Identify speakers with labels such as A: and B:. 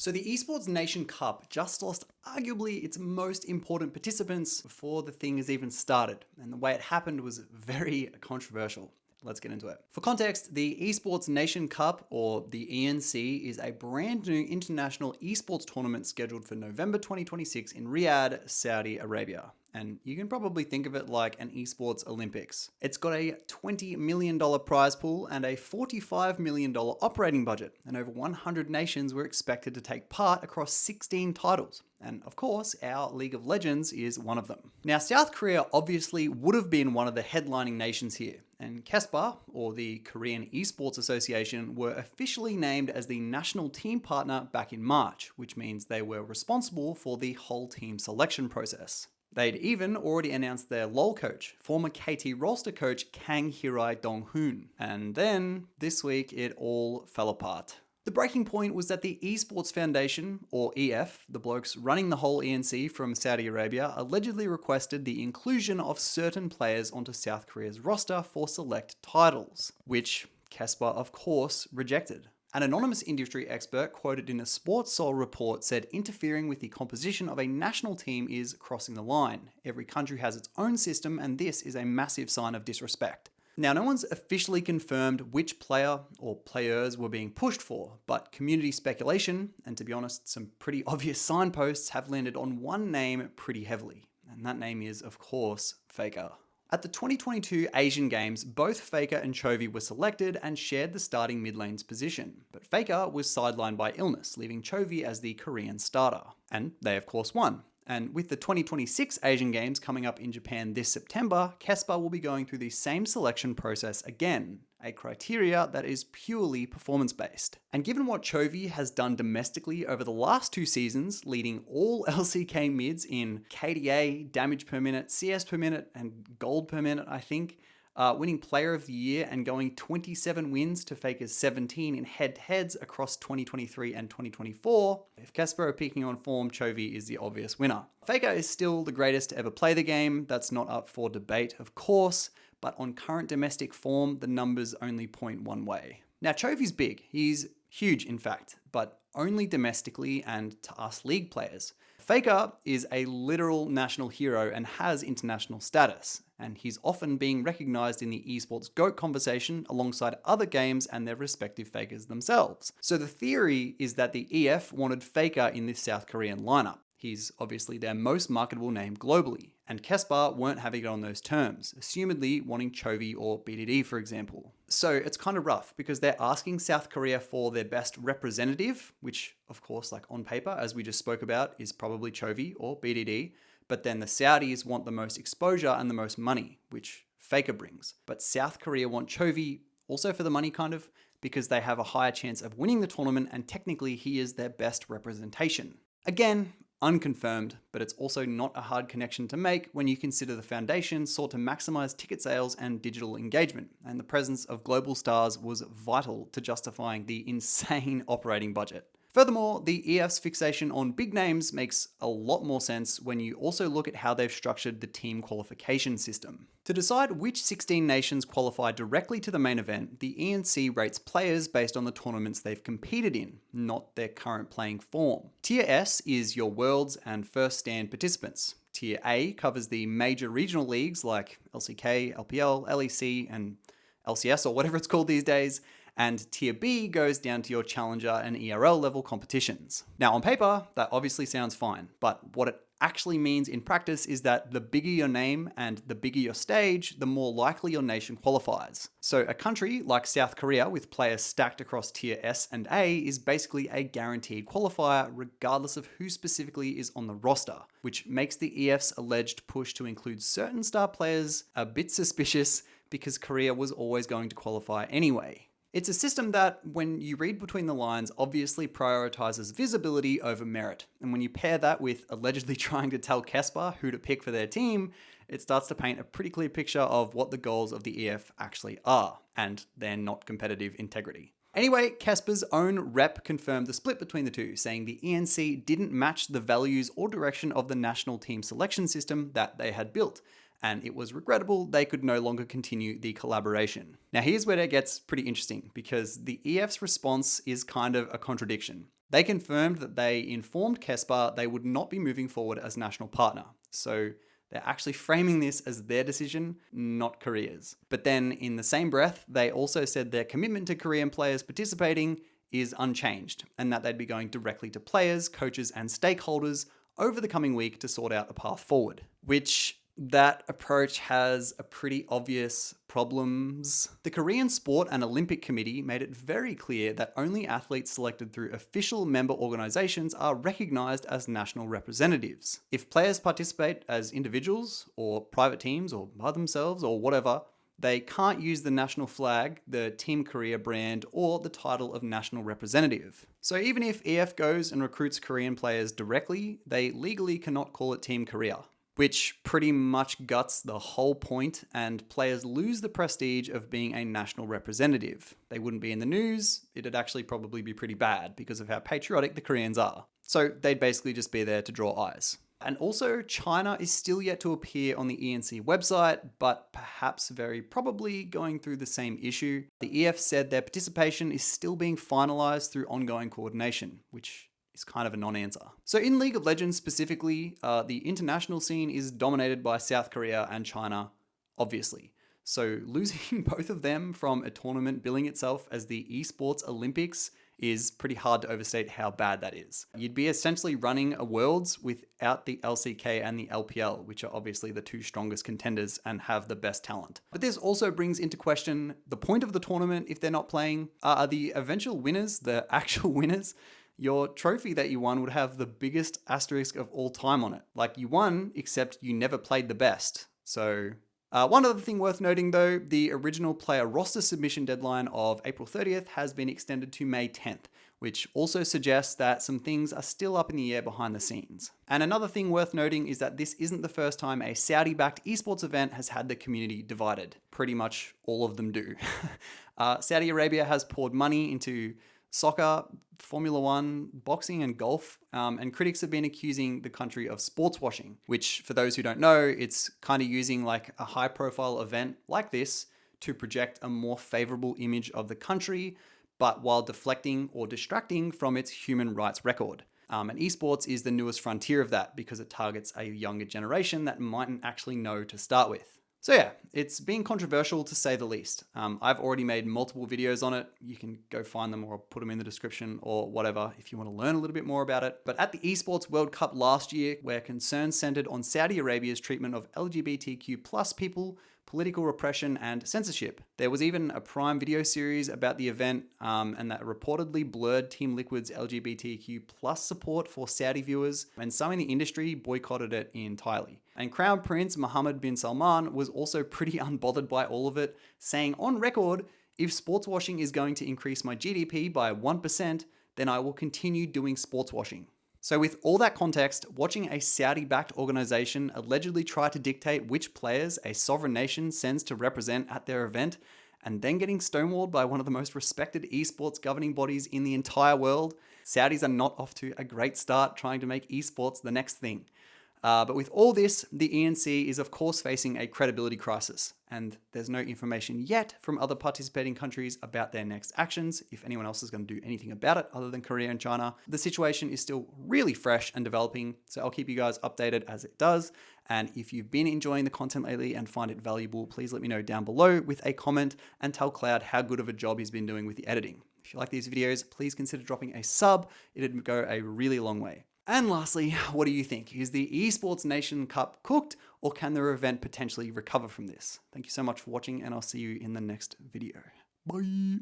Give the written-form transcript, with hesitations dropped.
A: So the Esports Nation Cup just lost arguably its most important participants before the thing has even started. And the way it happened was very controversial. Let's get into it. For context, the Esports Nation Cup, or the ENC, is a brand new international esports tournament scheduled for November 2026 in Riyadh, Saudi Arabia. And you can probably think of it like an esports Olympics. It's got a $20 million prize pool and a $45 million operating budget, and over 100 nations were expected to take part across 16 titles. And of course, our League of Legends is one of them. Now, South Korea obviously would have been one of the headlining nations here, and KESPA, or the Korean Esports Association, were officially named as the national team partner back in March, which means they were responsible for the whole team selection process. They'd even already announced their LoL coach, former KT roster coach Kang Hirai Dong-hoon. And then, this week, it all fell apart. The breaking point was that the Esports Foundation, or EF, the blokes running the whole ENC from Saudi Arabia, allegedly requested the inclusion of certain players onto South Korea's roster for select titles, which KESPA, of course, rejected. An anonymous industry expert quoted in a Sports Soul report said interfering with the composition of a national team is crossing the line. Every country has its own system, and this is a massive sign of disrespect. Now, no one's officially confirmed which player or players were being pushed for, but community speculation, and to be honest, some pretty obvious signposts, have landed on one name pretty heavily. And that name is, of course, Faker. At the 2022 Asian Games, both Faker and Chovy were selected and shared the starting mid lane's position. But Faker was sidelined by illness, leaving Chovy as the Korean starter. And they of course won. And with the 2026 Asian Games coming up in Japan this September, KESPA will be going through the same selection process again, a criteria that is purely performance-based. And given what Chovy has done domestically over the last 2 seasons, leading all LCK mids in KDA, damage per minute, CS per minute, and gold per minute, I think, winning Player of the Year and going 27 wins to Faker's 17 in head-to-heads across 2023 and 2024, if KESPA are peaking on form, Chovy is the obvious winner. Faker is still the greatest to ever play the game. That's not up for debate, of course, but on current domestic form, the numbers only point one way. Now, Chovy's big. He's huge, in fact, but only domestically and to us League players. Faker is a literal national hero and has international status, and he's often being recognized in the esports GOAT conversation alongside other games and their respective Fakers themselves. So the theory is that the EF wanted Faker in this South Korean lineup. He's obviously their most marketable name globally, and KESPA weren't having it on those terms, assumedly wanting Chovy or BDD, for example. So it's kind of rough because they're asking South Korea for their best representative, which of course, like on paper, as we just spoke about, is probably Chovy or BDD, but then the Saudis want the most exposure and the most money, which Faker brings. But South Korea want Chovy also for the money kind of, because they have a higher chance of winning the tournament and technically he is their best representation. Again, unconfirmed, but it's also not a hard connection to make when you consider the foundation sought to maximize ticket sales and digital engagement, and the presence of global stars was vital to justifying the insane operating budget. Furthermore, the EF's fixation on big names makes a lot more sense when you also look at how they've structured the team qualification system. To decide which 16 nations qualify directly to the main event, the ENC rates players based on the tournaments they've competed in, not their current playing form. Tier S is your Worlds and First Stand participants. Tier A covers the major regional leagues like LCK, LPL, LEC, and LCS, or whatever it's called these days. And Tier B goes down to your Challenger and ERL level competitions. Now on paper, that obviously sounds fine, but what it actually means in practice is that the bigger your name and the bigger your stage, the more likely your nation qualifies. So a country like South Korea with players stacked across Tier S and A is basically a guaranteed qualifier regardless of who specifically is on the roster, which makes the EF's alleged push to include certain star players a bit suspicious because Korea was always going to qualify anyway. It's a system that, when you read between the lines, obviously prioritizes visibility over merit. And when you pair that with allegedly trying to tell KESPA who to pick for their team, it starts to paint a pretty clear picture of what the goals of the EF actually are, and they're not competitive integrity. Anyway, KESPA's own rep confirmed the split between the two, saying the ENC didn't match the values or direction of the national team selection system that they had built, and it was regrettable they could no longer continue the collaboration. Now here's where it gets pretty interesting, because the EF's response is kind of a contradiction. They confirmed that they informed Kespa they would not be moving forward as national partner. So they're actually framing this as their decision, not Korea's. But then in the same breath, they also said their commitment to Korean players participating is unchanged, and that they'd be going directly to players, coaches, and stakeholders over the coming week to sort out a path forward. Which that approach has a pretty obvious problems. The Korean Sport and Olympic Committee made it very clear that only athletes selected through official member organizations are recognized as national representatives. If players participate as individuals or private teams or by themselves or whatever, they can't use the national flag, the Team Korea brand, or the title of national representative. So even if EF goes and recruits Korean players directly, they legally cannot call it Team Korea, which pretty much guts the whole point, and players lose the prestige of being a national representative. They wouldn't be in the news, it'd actually probably be pretty bad because of how patriotic the Koreans are. So they'd basically just be there to draw eyes. And also, China is still yet to appear on the ENC website, but perhaps very probably going through the same issue. The EF said their participation is still being finalized through ongoing coordination, which is kind of a non-answer. So in League of Legends specifically, the international scene is dominated by South Korea and China, obviously. So losing both of them from a tournament billing itself as the Esports Olympics is pretty hard to overstate how bad that is. You'd be essentially running a Worlds without the LCK and the LPL, which are obviously the two strongest contenders and have the best talent. But this also brings into question the point of the tournament if they're not playing. Are the eventual winners, the actual winners? Your trophy that you won would have the biggest asterisk of all time on it. Like, you won, except you never played the best. So one other thing worth noting though, the original player roster submission deadline of April 30th has been extended to May 10th, which also suggests that some things are still up in the air behind the scenes. And another thing worth noting is that this isn't the first time a Saudi-backed esports event has had the community divided. Pretty much all of them do. Saudi Arabia has poured money into soccer, Formula One, boxing, and golf, and critics have been accusing the country of sports washing, which, for those who don't know, it's kind of using like a high-profile event like this to project a more favorable image of the country, but while deflecting or distracting from its human rights record. And esports is the newest frontier of that because it targets a younger generation that mightn't actually know to start with. So yeah, it's been controversial to say the least. I've already made multiple videos on it. You can go find them or I'll put them in the description or whatever if you want to learn a little bit more about it. But at the Esports World Cup last year, where concerns centered on Saudi Arabia's treatment of LGBTQ+ people, political repression, and censorship. There was even a Prime Video series about the event, and that reportedly blurred Team Liquid's LGBTQ+ support for Saudi viewers, and some in the industry boycotted it entirely. And Crown Prince Mohammed bin Salman was also pretty unbothered by all of it, saying on record, "If sports washing is going to increase my GDP by 1%, then I will continue doing sports washing." So with all that context, watching a Saudi-backed organization allegedly try to dictate which players a sovereign nation sends to represent at their event, and then getting stonewalled by one of the most respected esports governing bodies in the entire world, Saudis are not off to a great start trying to make esports the next thing. But with all this, the ENC is of course facing a credibility crisis, and there's no information yet from other participating countries about their next actions, if anyone else is going to do anything about it other than Korea and China. The situation is still really fresh and developing, so I'll keep you guys updated as it does. And if you've been enjoying the content lately and find it valuable, please let me know down below with a comment and tell Cloud how good of a job he's been doing with the editing. If you like these videos, please consider dropping a sub. It'd go a really long way. And lastly, what do you think? Is the Esports Nation Cup cooked, or can their event potentially recover from this? Thank you so much for watching, and I'll see you in the next video. Bye.